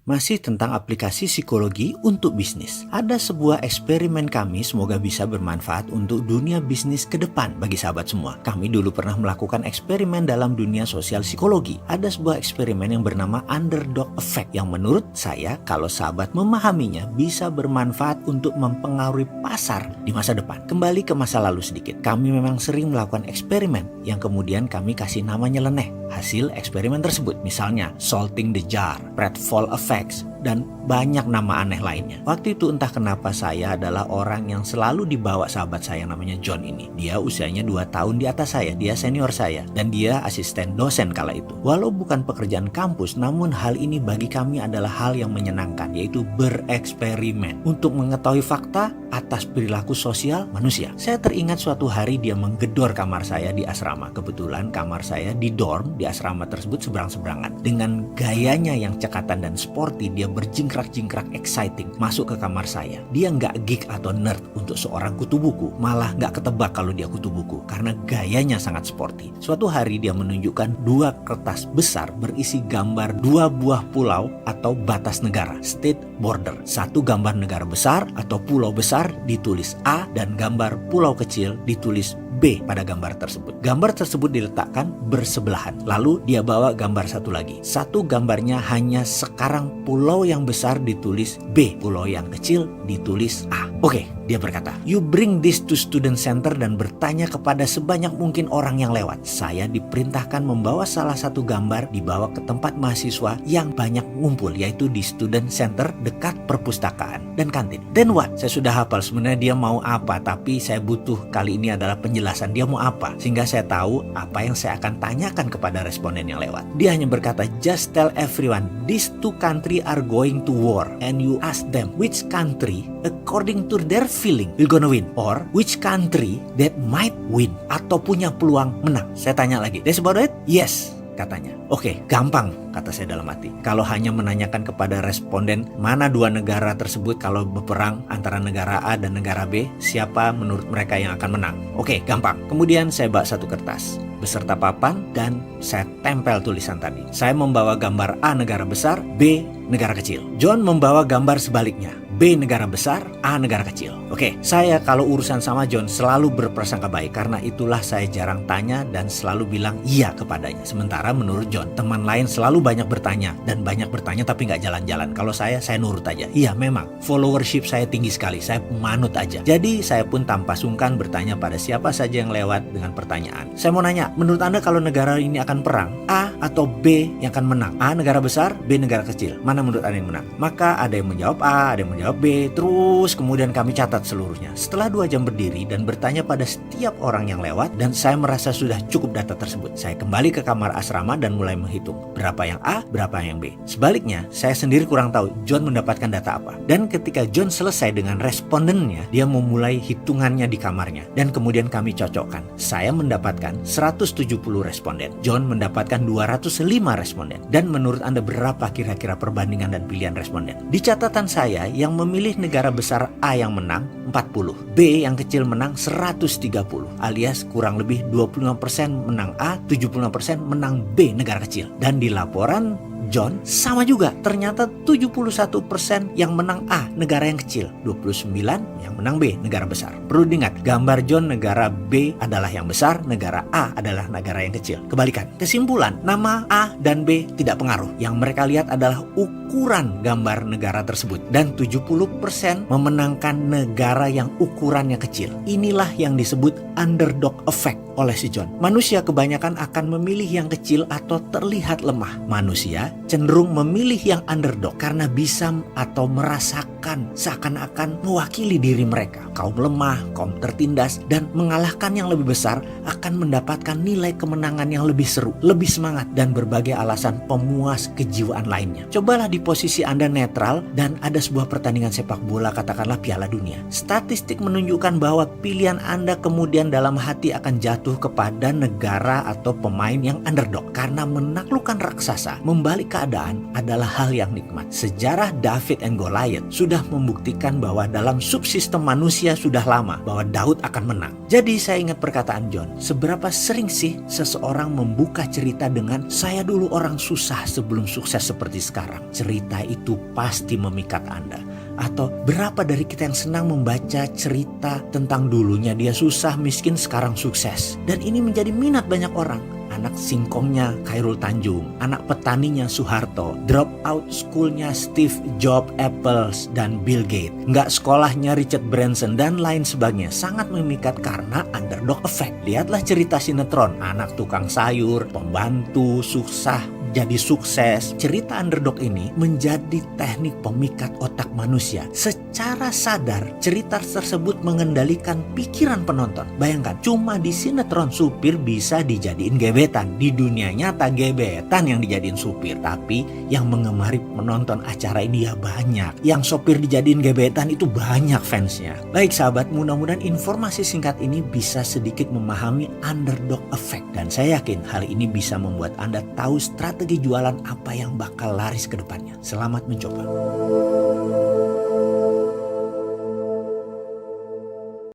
Masih tentang aplikasi psikologi untuk bisnis. Ada sebuah eksperimen kami semoga bisa bermanfaat untuk dunia bisnis ke depan bagi sahabat semua. Kami dulu pernah melakukan eksperimen dalam dunia sosial psikologi. Ada sebuah eksperimen yang bernama Underdog Effect yang menurut saya kalau sahabat memahaminya bisa bermanfaat untuk mempengaruhi pasar di masa depan. Kembali ke masa lalu sedikit. Kami memang sering melakukan eksperimen yang kemudian kami kasih nama nyeleneh hasil eksperimen tersebut. Misalnya Salting the Jar, Pratfall Effects, dan banyak nama aneh lainnya. Waktu itu entah kenapa saya adalah orang yang selalu dibawa sahabat saya yang namanya John ini. Dia usianya 2 tahun di atas saya, dia senior saya, dan dia asisten dosen kala itu. Walau bukan pekerjaan kampus, namun hal ini bagi kami adalah hal yang menyenangkan, yaitu bereksperimen untuk mengetahui fakta atas perilaku sosial manusia. Saya teringat suatu hari dia menggedor kamar saya di asrama. Kebetulan kamar saya di dorm di asrama tersebut seberang-seberangan. Dengan gayanya yang cekatan dan sporty, dia berjingkrak-jingkrak exciting masuk ke kamar saya. Dia nggak geek atau nerd untuk seorang kutu buku, malah nggak ketebak kalau dia kutu buku karena gayanya sangat sporty. Suatu hari dia menunjukkan 2 kertas besar berisi gambar 2 buah pulau atau batas negara, state border. 1 gambar negara besar atau pulau besar ditulis A dan gambar pulau kecil ditulis B pada gambar tersebut. Gambar tersebut diletakkan bersebelahan. Lalu dia bawa gambar satu lagi. 1 gambarnya hanya sekarang pulau yang besar ditulis B, pulau yang kecil ditulis A. Oke, dia berkata, "You bring this to student center dan bertanya kepada sebanyak mungkin orang yang lewat." Saya diperintahkan membawa salah satu gambar dibawa ke tempat mahasiswa yang banyak ngumpul, yaitu di student center dekat perpustakaan dan kantin. Then what? Saya sudah hafal sebenarnya dia mau apa, tapi saya butuh kali ini adalah penjelasan dia mau apa, sehingga saya tahu apa yang saya akan tanyakan kepada responden yang lewat. Dia hanya berkata, "Just tell everyone these 2 countries are going to war and you ask them which country according to their feeling will gonna win or which country that might win atau punya peluang menang." Saya tanya lagi, "That's about it?" "Yes," katanya. "Oke, gampang," kata saya dalam hati. Kalau hanya menanyakan kepada responden mana 2 negara tersebut kalau berperang antara negara A dan negara B, siapa menurut mereka yang akan menang. Oke, gampang. Kemudian saya bawa 1 kertas beserta papan dan saya tempel tulisan tadi. Saya membawa gambar A negara besar, B negara kecil. John membawa gambar sebaliknya. B negara besar, A negara kecil. Oke, saya kalau urusan sama John selalu berprasangka baik. Karena itulah saya jarang tanya dan selalu bilang iya kepadanya. Sementara menurut John, teman lain selalu banyak bertanya. Dan banyak bertanya tapi nggak jalan-jalan. Kalau saya nurut aja. Iya memang, followership saya tinggi sekali. Saya manut aja. Jadi saya pun tanpa sungkan bertanya pada siapa saja yang lewat dengan pertanyaan. Saya mau nanya, menurut Anda kalau negara ini akan perang, A atau B yang akan menang? A negara besar, B negara kecil. Mana menurut Anda yang menang? Maka ada yang menjawab A, ada yang menjawab B, terus kemudian kami catat seluruhnya. Setelah 2 jam berdiri dan bertanya pada setiap orang yang lewat, dan saya merasa sudah cukup data tersebut, saya kembali ke kamar asrama dan mulai menghitung berapa yang A, berapa yang B. Sebaliknya, saya sendiri kurang tahu John mendapatkan data apa. Dan ketika John selesai dengan respondennya, dia memulai hitungannya di kamarnya dan kemudian kami cocokkan. Saya mendapatkan 170 responden, John mendapatkan 205 responden. Dan menurut Anda berapa kira-kira perbandingan dan pilihan responden? Di catatan saya, yang memilih negara besar A yang menang 40, B yang kecil menang 130, alias kurang lebih 25% menang A, 75% menang B negara kecil. Dan di laporan John sama juga, ternyata 71% yang menang A negara yang kecil, 29 yang menang B negara besar. Perlu diingat, gambar John negara B adalah yang besar, negara A adalah negara yang kecil. Kebalikan. Kesimpulan, nama A dan B tidak pengaruh. Yang mereka lihat adalah ukuran gambar negara tersebut, dan 70% memenangkan negara yang ukurannya kecil. Inilah yang disebut underdog effect oleh si John. Manusia kebanyakan akan memilih yang kecil atau terlihat lemah. Manusia cenderung memilih yang underdog karena bisa atau merasakan seakan-akan mewakili diri mereka. Kaum lemah, kaum tertindas, dan mengalahkan yang lebih besar akan mendapatkan nilai kemenangan yang lebih seru, lebih semangat, dan berbagai alasan pemuas kejiwaan lainnya. Cobalah di posisi Anda netral dan ada sebuah pertandingan sepak bola, katakanlah Piala Dunia. Statistik menunjukkan bahwa pilihan Anda kemudian dalam hati akan jatuh kepada negara atau pemain yang underdog karena menaklukkan raksasa, membalikkan keadaan adalah hal yang nikmat. Sejarah David and Goliath sudah membuktikan bahwa dalam subsistem manusia sudah lama bahwa Daud akan menang. Jadi saya ingat perkataan John, seberapa sering sih seseorang membuka cerita dengan saya dulu orang susah sebelum sukses seperti sekarang. Cerita itu pasti memikat Anda. Atau berapa dari kita yang senang membaca cerita tentang dulunya dia susah, miskin, sekarang sukses. Dan ini menjadi minat banyak orang. Anak singkongnya Khairul Tanjung, anak petaninya Soeharto, drop out schoolnya Steve Jobs, Apple, dan Bill Gates, nggak sekolahnya Richard Branson, dan lain sebagainya. Sangat memikat karena underdog effect. Lihatlah cerita sinetron, anak tukang sayur, pembantu, susah, jadi sukses. Cerita underdog ini menjadi teknik pemikat otak manusia. Secara sadar, cerita tersebut mengendalikan pikiran penonton. Bayangkan, cuma di sinetron supir bisa dijadiin gebetan. Di dunia nyata gebetan yang dijadiin supir. Tapi yang mengemari menonton acara ini ya banyak. Yang sopir dijadiin gebetan itu banyak fansnya. Baik sahabat, mudah-mudahan informasi singkat ini bisa sedikit memahami underdog effect. Dan saya yakin hal ini bisa membuat Anda tahu strategi jualan apa yang bakal laris ke depannya. Selamat mencoba.